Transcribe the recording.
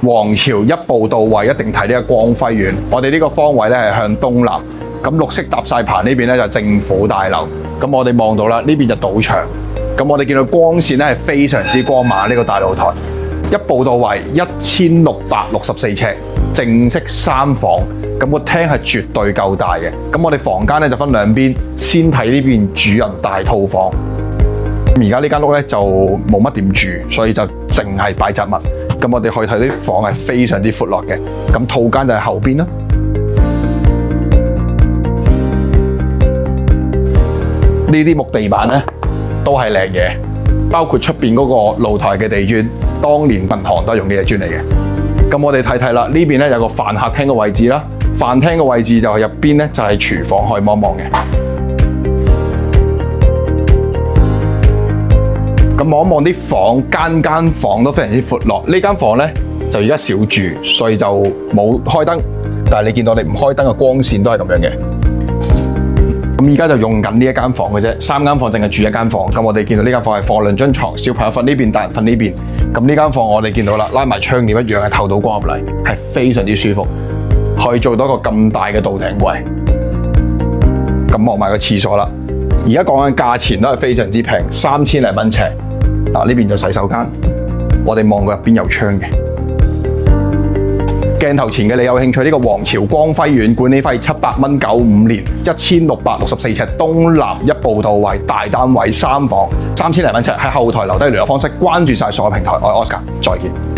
皇朝一步到位，一定睇呢個光輝苑。我哋呢個方位咧係向東南，咁綠色搭晒棚呢邊咧就政府大樓。咁我哋望到啦，呢邊就賭場。咁我哋見到光線咧係非常之光猛，呢個大露台。一步到位，1664尺，正式3房。咁個廳係絕對夠大嘅。咁我哋房間咧就分兩邊，先睇呢邊主人大套房。而家呢間屋咧就冇乜點住，所以就淨係擺雜物。咁我哋可以睇啲房係非常之闊落嘅。咁套間就係後邊啦。呢啲木地板咧都係靚嘢，包括出邊嗰個露台嘅地磚，當年銀行都係用呢隻磚嚟嘅。咁我哋睇睇啦，呢邊咧有個飯客廳嘅位置啦，飯廳嘅位置就係入邊咧就係廚房，可以望望嘅。咁望一望啲房，間房都非常之闊落。呢間房咧就而家少住，所以就冇開燈。但係你見到你唔開燈嘅光線都係咁樣嘅。咁而家就用緊呢一間房嘅啫，3間房淨係住一間房。咁我哋見到呢間房係放2張床，小朋友瞓呢邊，大人瞓呢邊。咁呢間房我哋見到啦，拉埋窗簾一樣係透到光入嚟，係非常之舒服，可以做到一個咁大嘅到頂櫃。咁望埋個廁所啦，而家講緊價錢都係非常之平，3000零蚊尺。嗱，呢邊就洗手間，我哋望過入邊有窗嘅。鏡頭前嘅你有興趣呢個皇朝光輝苑，管理費700蚊，95年，1664尺，東南一步到位，大單位3房，3000零蚊尺。喺後台留低聯絡方式，關注晒所有平台。我係 Oscar，再見。